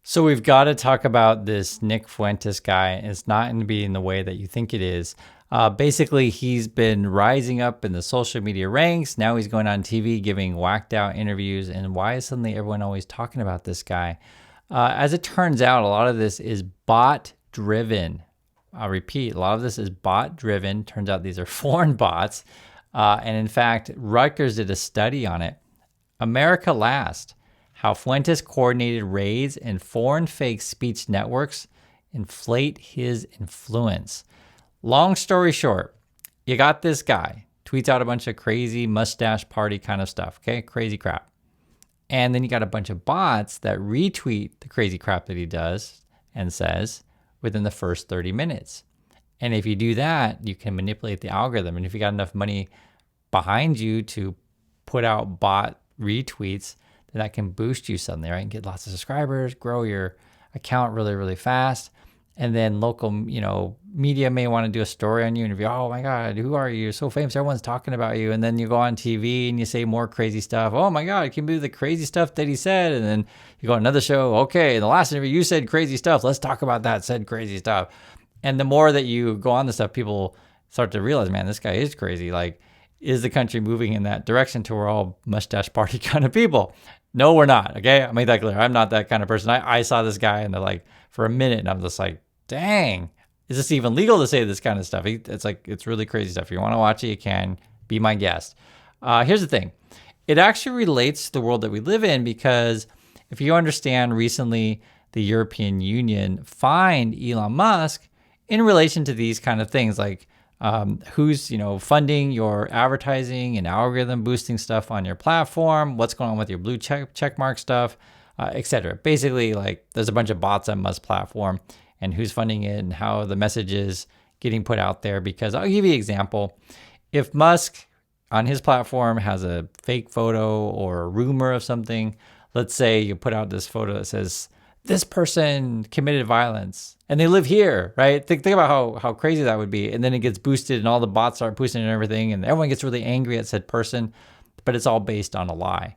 So we've got to talk about this Nick Fuentes guy. It's not going to be in the way that you think it is. Basically, he's been rising up in the social media ranks. Now he's going on TV giving whacked out interviews. And why is suddenly everyone always talking about this guy? As it turns out, a lot of this is bot driven. I'll repeat, a lot of this is bot driven. Turns out these are foreign bots. And in fact, Rutgers did a study on it. America Last. How Fuentes coordinated raids in foreign fake speech networks inflate his influence. Long story short, you got this guy, tweets out a bunch of crazy mustache party kind of stuff, okay? Crazy crap. And then you got a bunch of bots that retweet the crazy crap that he does and says within the first 30 minutes. And if you do that, you can manipulate the algorithm. And if you got enough money behind you to put out bot retweets, then that can boost you suddenly, right? And get lots of subscribers, grow your account really, really fast. And then local, media may want to do a story on you and be, oh my God, who are you? You're so famous. Everyone's talking about you. And then you go on TV and you say more crazy stuff. Oh my God, I can't believe the crazy stuff that he said. And then you go on another show. Okay, in the last interview, you said crazy stuff. Let's talk about that. Said crazy stuff. And the more that you go on this stuff, people start to realize, man, this guy is crazy. Like, is the country moving in that direction to we're all mustache party kind of people? No, we're not. Okay. I made that clear. I'm not that kind of person. I saw this guy and they're like, for a minute, and I'm just like, dang, is this even legal to say this kind of stuff? It's really crazy stuff. If you want to watch it, you can. Be my guest. Here's the thing. It actually relates to the world that we live in, because if you understand, recently the European Union fined Elon Musk in relation to these kind of things, like who's funding your advertising and algorithm boosting stuff on your platform, what's going on with your blue check mark stuff, etc. Basically, like, there's a bunch of bots on Musk's platform and who's funding it and how the message is getting put out there. Because I'll give you an example. If Musk on his platform has a fake photo or a rumor of something, let's say you put out this photo that says this person committed violence and they live here, right? Think about how crazy that would be. And then it gets boosted and all the bots start boosting and everything, and everyone gets really angry at said person, but it's all based on a lie.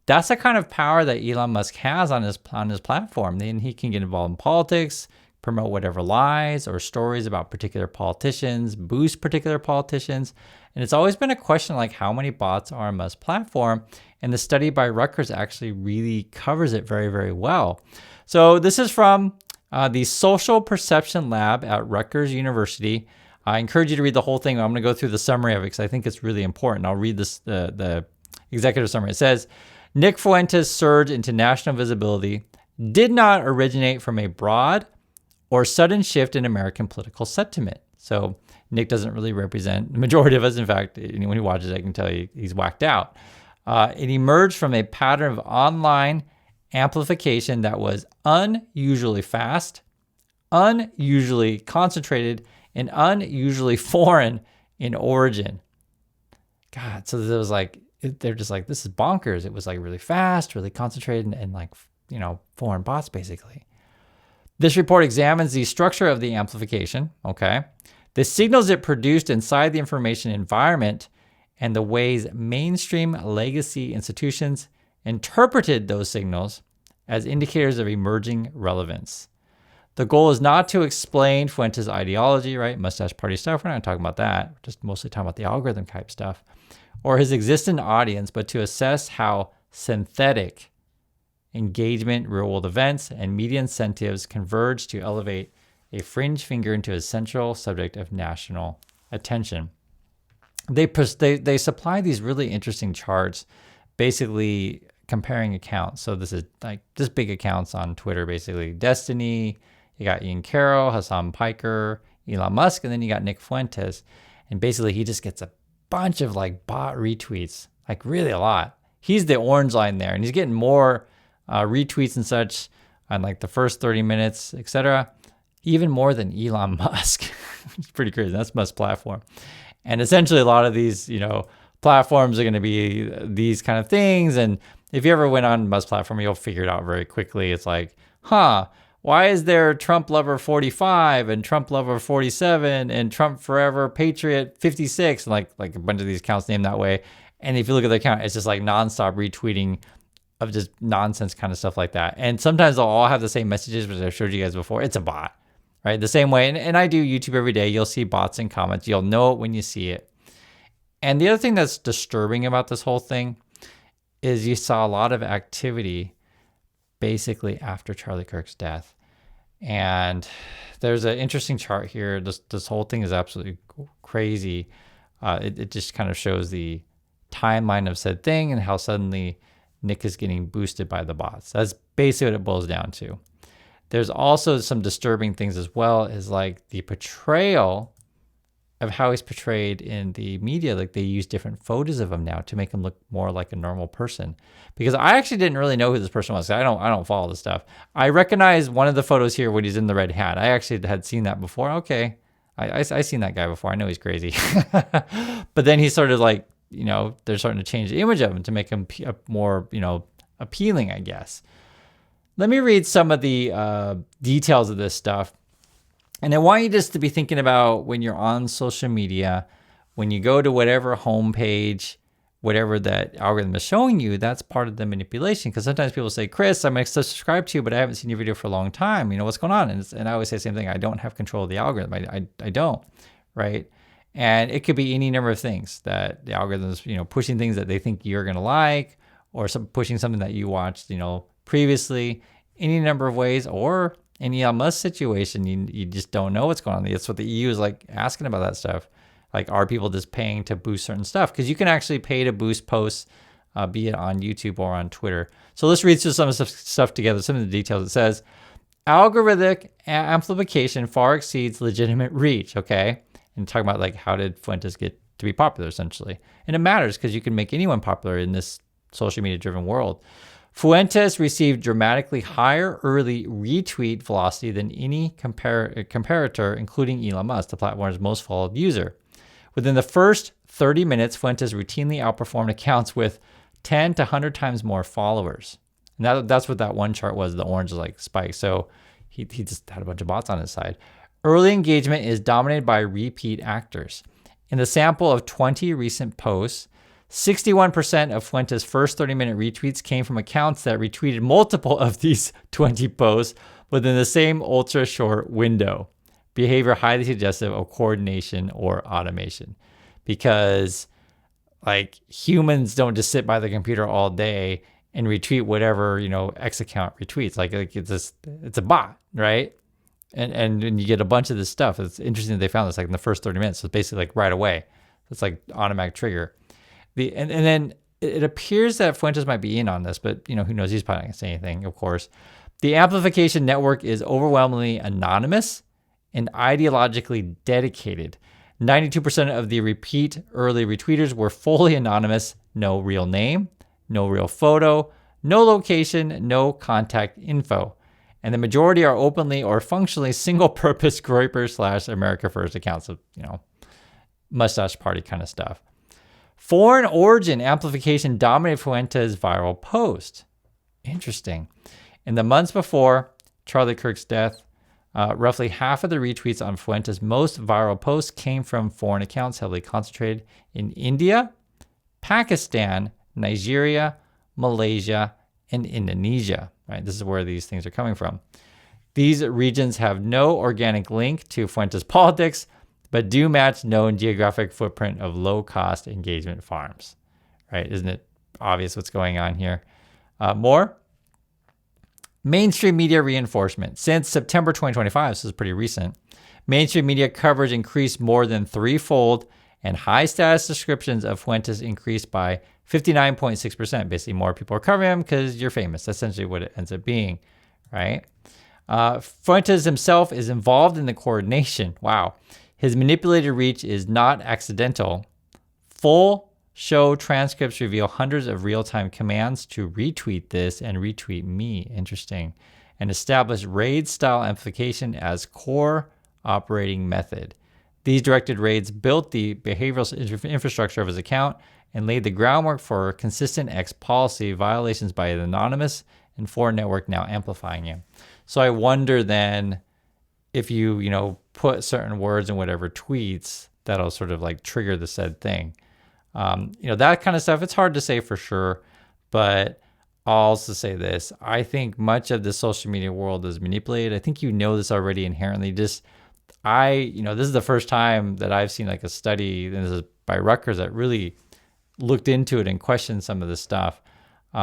That's the kind of power that Elon Musk has on his platform. Then he can get involved in politics, promote whatever lies or stories about particular politicians, boost particular politicians. And it's always been a question, like, how many bots are on Musk's platform? And the study by Rutgers actually really covers it very, very well. So this is from the Social Perception Lab at Rutgers University. I encourage you to read the whole thing. I'm going to go through the summary of it because I think it's really important. I'll read this the executive summary. It says, Nick Fuentes' surge into national visibility did not originate from a broad or sudden shift in American political sentiment. So Nick doesn't really represent the majority of us. In fact, anyone who watches it, I can tell you he's whacked out. It emerged from a pattern of online amplification that was unusually fast, unusually concentrated, and unusually foreign in origin. God, so it was like, they're just like, this is bonkers. It was like really fast, really concentrated, and like, foreign bots basically. This report examines the structure of the amplification, okay? The signals it produced inside the information environment and the ways mainstream legacy institutions interpreted those signals as indicators of emerging relevance. The goal is not to explain Fuentes' ideology, right? Mustache party stuff. We're not talking about that. We're just mostly talking about the algorithm type stuff, or his existing audience, but to assess how synthetic engagement, real-world events, and media incentives converge to elevate a fringe figure into a central subject of national attention. They supply these really interesting charts, basically comparing accounts. So this is like just big accounts on Twitter, basically. Destiny, you got Ian Carroll, Hassan Piker, Elon Musk, and then you got Nick Fuentes. And basically he just gets a bunch of like bot retweets, like really a lot. He's the orange line there, and he's getting more retweets and such on like the first 30 minutes, etc. Even more than Elon Musk. It's pretty crazy. That's Musk's platform. And essentially a lot of these, platforms are going to be these kind of things. And if you ever went on Musk's platform, you'll figure it out very quickly. It's like, why is there Trump lover 45 and Trump lover 47 and Trump forever patriot 56? And like a bunch of these accounts named that way. And if you look at the account, it's just like nonstop retweeting of just nonsense kind of stuff like that. And sometimes they'll all have the same messages, which I've showed you guys before. It's a bot, right? The same way. And I do YouTube every day. You'll see bots in comments. You'll know it when you see it. And the other thing that's disturbing about this whole thing is you saw a lot of activity basically after Charlie Kirk's death. And there's an interesting chart here. This whole thing is absolutely crazy. It just kind of shows the timeline of said thing and how suddenly Nick is getting boosted by the bots. That's basically what it boils down to. There's also some disturbing things as well, is like the portrayal of how he's portrayed in the media. Like they use different photos of him now to make him look more like a normal person. Because I actually didn't really know who this person was. I don't follow this stuff. I recognize one of the photos here when he's in the red hat. I actually had seen that before. Okay, I seen that guy before. I know he's crazy. But then he's sort of like, they're starting to change the image of him to make him more, appealing, I guess. Let me read some of the details of this stuff. And I want you just to be thinking about when you're on social media, when you go to whatever homepage, whatever that algorithm is showing you, that's part of the manipulation. Because sometimes people say, Chris, I'm going to subscribe to you, but I haven't seen your video for a long time. What's going on? And I always say the same thing. I don't have control of the algorithm. I don't, right? And it could be any number of things that the algorithm is, pushing things that they think you're going to like, or pushing something that you watched, previously, any number of ways, or in Elon Musk situation, you just don't know what's going on. That's what the EU is like asking about that stuff. Like, are people just paying to boost certain stuff? Because you can actually pay to boost posts, be it on YouTube or on Twitter. So let's read through some of the stuff together, some of the details. It says, algorithmic amplification far exceeds legitimate reach, okay? And talking about like, how did Fuentes get to be popular, essentially? And it matters because you can make anyone popular in this social media driven world. Fuentes received dramatically higher early retweet velocity than any comparator, including Elon Musk, the platform's most followed user. Within the first 30 minutes, Fuentes routinely outperformed accounts with 10 to 100 times more followers. And that's what that one chart was, the orange like spike. So he just had a bunch of bots on his side. Early engagement is dominated by repeat actors. In the sample of 20 recent posts, 61% of Fuentes' first 30-minute retweets came from accounts that retweeted multiple of these 20 posts within the same ultra-short window. Behavior highly suggestive of coordination or automation. Because, like, humans don't just sit by the computer all day and retweet whatever, X account retweets. Like it's a bot, right? And you get a bunch of this stuff. It's interesting that they found this like in the first 30 minutes. So it's basically like right away. It's like automatic trigger. And then it appears that Fuentes might be in on this, but who knows? He's probably not going to say anything, of course. The amplification network is overwhelmingly anonymous and ideologically dedicated. 92% of the repeat early retweeters were fully anonymous, no real name, no real photo, no location, no contact info. And the majority are openly or functionally single-purpose Groyper / America First accounts of, mustache party kind of stuff. Foreign origin amplification dominated Fuentes' viral post. Interesting. In the months before Charlie Kirk's death, roughly half of the retweets on Fuentes' most viral posts came from foreign accounts heavily concentrated in India, Pakistan, Nigeria, Malaysia, and Indonesia. Right? This is where these things are coming from. These regions have no organic link to Fuentes' politics, but do match known geographic footprint of low-cost engagement farms. Right? Isn't it obvious what's going on here? More. Mainstream media reinforcement. Since September 2025, this is pretty recent, mainstream media coverage increased more than threefold, and high-status descriptions of Fuentes increased by 59.6%. Basically, more people are covering him because you're famous. That's essentially what it ends up being, right? Fuentes himself is involved in the coordination. Wow. His manipulated reach is not accidental. Full show transcripts reveal hundreds of real-time commands to retweet this and retweet me. Interesting. And establish RAID-style amplification as core operating method. These directed raids built the behavioral infrastructure of his account and laid the groundwork for consistent X policy violations by an anonymous and foreign network now amplifying him. So I wonder then if you put certain words in whatever tweets, that'll sort of like trigger the said thing. That kind of stuff, it's hard to say for sure, but I'll also say this. I think much of the social media world is manipulated. I think you know this already inherently. This is the first time that I've seen like a study, and this is by Rutgers, that really looked into it and questioned some of this stuff.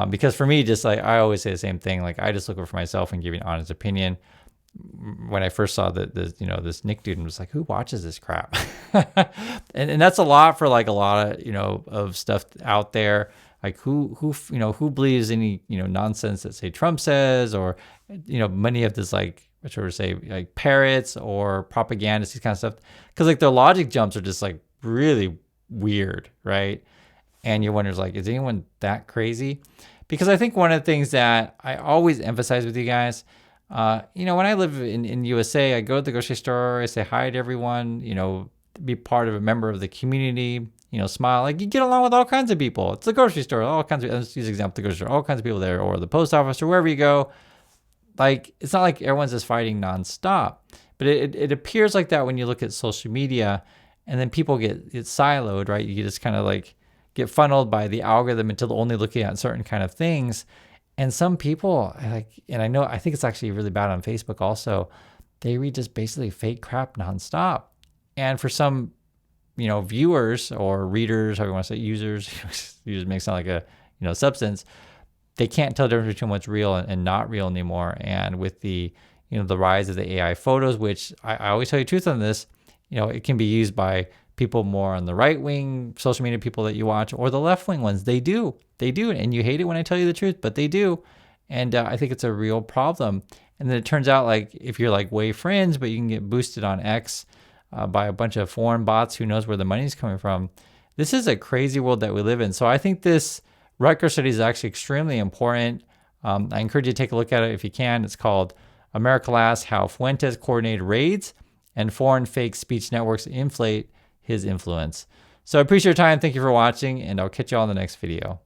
Because for me, just like I always say the same thing, like I just look for myself and give an honest opinion. When I first saw this Nick dude, and was like, who watches this crap? and that's a lot for like a lot of, of stuff out there. Like who believes any, nonsense that say Trump says, or, many of this, like, what should I say, like parrots or propagandists, these kind of stuff. Cause like their logic jumps are just like really weird. Right. And you wonder, like, is anyone that crazy? Because I think one of the things that I always emphasize with you guys, when I live in USA, I go to the grocery store, I say hi to everyone, be part of a member of the community, smile. Like, you get along with all kinds of people. It's the grocery store, all kinds of, let's use an example, the grocery store, all kinds of people there, or the post office, or wherever you go. Like, it's not like everyone's just fighting nonstop. But it appears like that when you look at social media, and then people get siloed, right? You just kind of like get funneled by the algorithm until they're only looking at certain kind of things. And some people, I think it's actually really bad on Facebook also, they read just basically fake crap nonstop. And for some, viewers or readers, however you want to say, users makes it sound like a, substance, they can't tell the difference between what's real and not real anymore. And with the, the rise of the AI photos, which I always tell you the truth on this, it can be used by people more on the right wing social media people that you watch, or the left wing ones. They do. And you hate it when I tell you the truth, but they do. And I think it's a real problem. And then it turns out, like, if you're like way friends, but you can get boosted on X by a bunch of foreign bots, who knows where the money's coming from. This is a crazy world that we live in. So I think this Rutgers study is actually extremely important. I encourage you to take a look at it if you can. It's called America Last: How Fuentes Coordinated Raids and Foreign Fake Speech Networks Inflate His Influence. So I appreciate your time. Thank you for watching, and I'll catch you all in the next video.